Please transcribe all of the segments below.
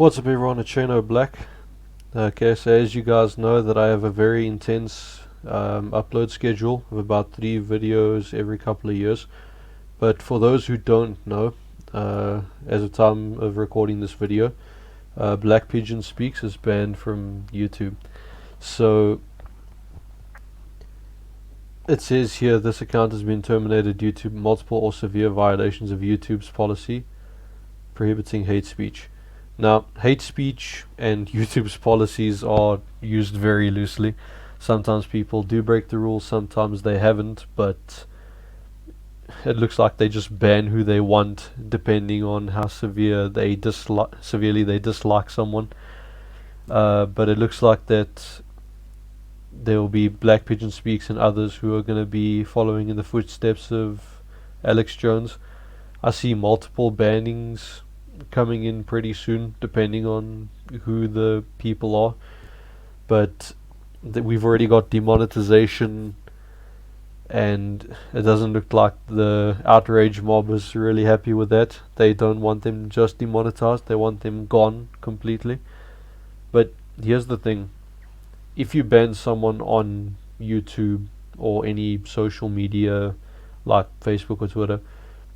What's up everyone, it's Shano Black. Okay, so as you guys know that I have a very intense upload schedule of about 3 videos every couple of years. But for those who don't know, as of time of recording this video, Black Pigeon Speaks is banned from YouTube. So it says here this account has been terminated due to multiple or severe violations of YouTube's policy prohibiting hate speech. Now, hate speech and YouTube's policies are used very loosely. Sometimes people do break the rules, sometimes they haven't, but it looks like they just ban who they want depending on how severely they dislike someone. But it looks like that there will be Black Pigeon Speaks and others who are going to be following in the footsteps of Alex Jones. I see multiple bannings coming in pretty soon, depending on who the people are. But we've already got demonetization, and it doesn't look like the outrage mob is really happy with that. They don't want them just demonetized, they want them gone completely. But here's the thing, if you ban someone on YouTube or any social media like Facebook or Twitter,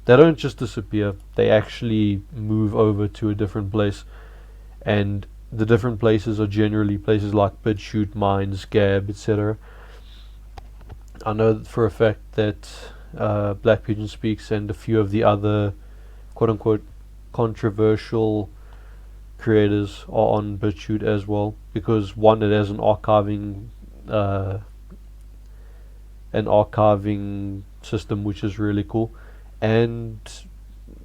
they don't just disappear, they actually move over to a different place. And the different places are generally places like BitChute, Minds, Gab, etc. I know for a fact that Black Pigeon Speaks and a few of the other quote-unquote controversial creators are on BitChute as well, because one, it has an archiving system which is really cool, and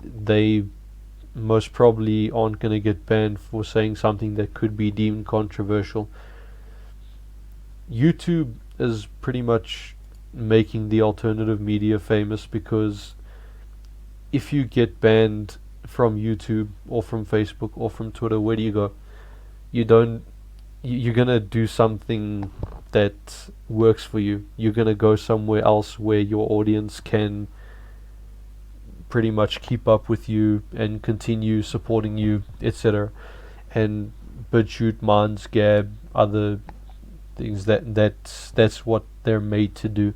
they most probably aren't going to get banned for saying something that could be deemed controversial. YouTube is pretty much making the alternative media famous, because if you get banned from YouTube or from Facebook or from Twitter, where do you go? You're gonna do something that works for you. You're gonna go somewhere else where your audience can pretty much keep up with you and continue supporting you, etc. And BitChute, Minds, Gab, other things, that's what they're made to do.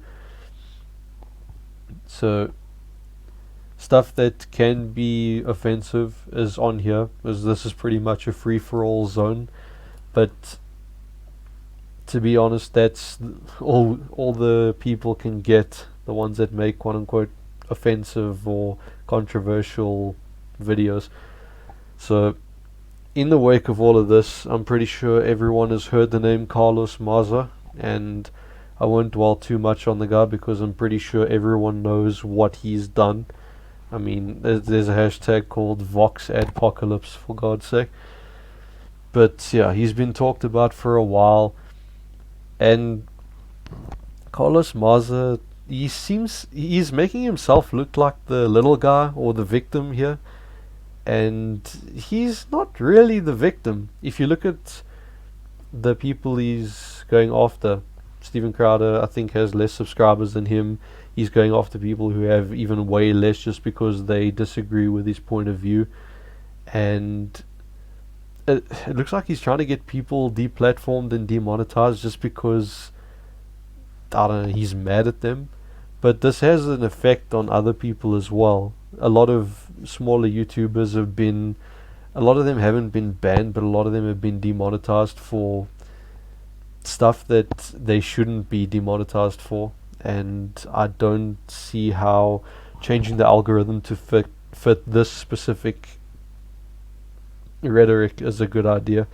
So stuff that can be offensive is on here, because this is pretty much a free-for-all zone. But to be honest, that's all the people can get, the ones that make quote-unquote offensive or controversial videos. So in the wake of all of this, I'm pretty sure everyone has heard the name Carlos Maza, and I won't dwell too much on the guy because I'm pretty sure everyone knows what he's done. I mean, there's a hashtag called Vox Adpocalypse, for God's sake. But yeah, he's been talked about for a while, and Carlos Maza, he's making himself look like the little guy or the victim here, and he's not really the victim. If you look at the people he's going after, Steven Crowder, I think, has less subscribers than him. He's going after people who have even way less just because they disagree with his point of view. And it looks like he's trying to get people deplatformed and demonetized just because, I don't know, he's mad at them. But this has an effect on other people as well. A lot of smaller YouTubers a lot of them haven't been banned, but a lot of them have been demonetized for stuff that they shouldn't be demonetized for. And I don't see how changing the algorithm to fit this specific rhetoric is a good idea.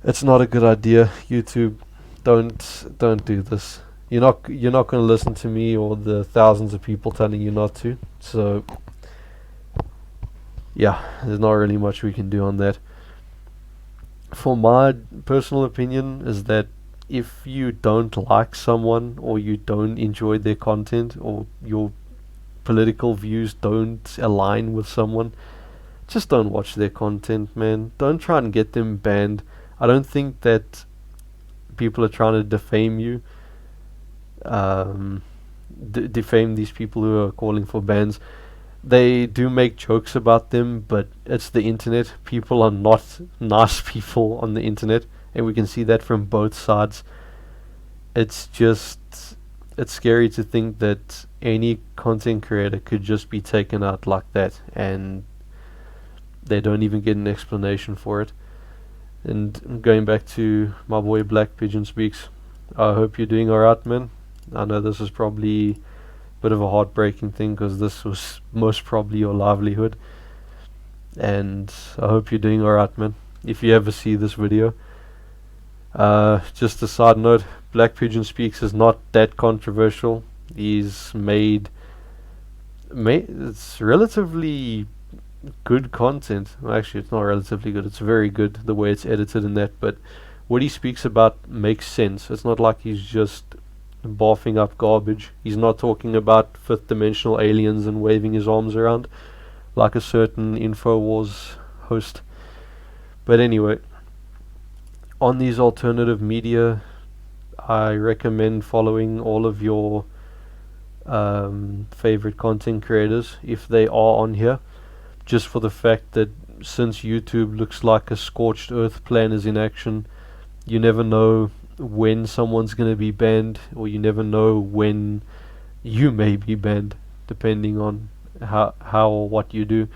It's not a good idea. YouTube, don't do this. You're not going to listen to me or the thousands of people telling you not to. So yeah, there's not really much we can do on that. For my personal opinion is that if you don't like someone, or you don't enjoy their content, or your political views don't align with someone, just don't watch their content, man. Don't try and get them banned. I don't think that people are trying to defame you, defame these people who are calling for bans. They do make jokes about them, but it's the internet. People are not nice people on the internet, and we can see that from both sides. It's just, it's scary to think that any content creator could just be taken out like that, and they don't even get an explanation for it. And going back to my boy Black Pigeon Speaks, I hope you're doing alright, man. I know this is probably a bit of a heartbreaking thing because this was most probably your livelihood. And I hope you're doing alright, man. If you ever see this video, just a side note, Black Pigeon Speaks is not that controversial. He's made it's relatively good content. Well, actually, it's not relatively good. It's very good the way it's edited and that. But what he speaks about makes sense. It's not like he's just barfing up garbage. He's not talking about fifth dimensional aliens and waving his arms around like a certain InfoWars host. But anyway, on these alternative media, I recommend following all of your favorite content creators if they are on here, just for the fact that since YouTube looks like a scorched earth plan is in action, you never know when someone's going to be banned, or you never know when you may be banned, depending on how or what you do.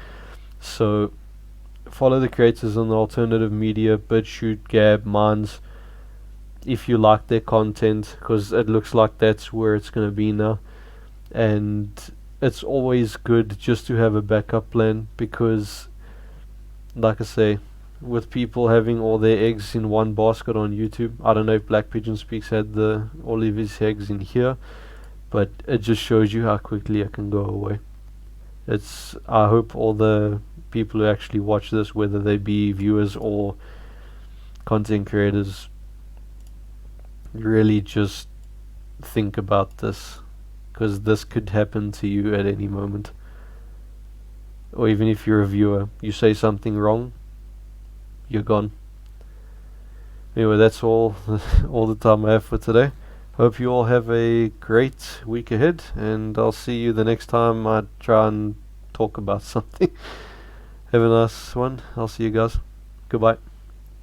So follow the creators on the alternative media, BitChute, Gab, Minds, if you like their content, because it looks like that's where it's going to be now. And it's always good just to have a backup plan, because like I say, with people having all their eggs in one basket on YouTube, I don't know if Black Pigeon Speaks had all of his eggs in here, but it just shows you how quickly it can go away. I hope all the people who actually watch this, whether they be viewers or content creators, really just think about this, because this could happen to you at any moment. Or even if you're a viewer, you say something wrong, you're gone. Anyway, that's all the time I have for today. Hope you all have a great week ahead, and I'll see you the next time I try and talk about something. Have a nice one. I'll see you guys. Goodbye.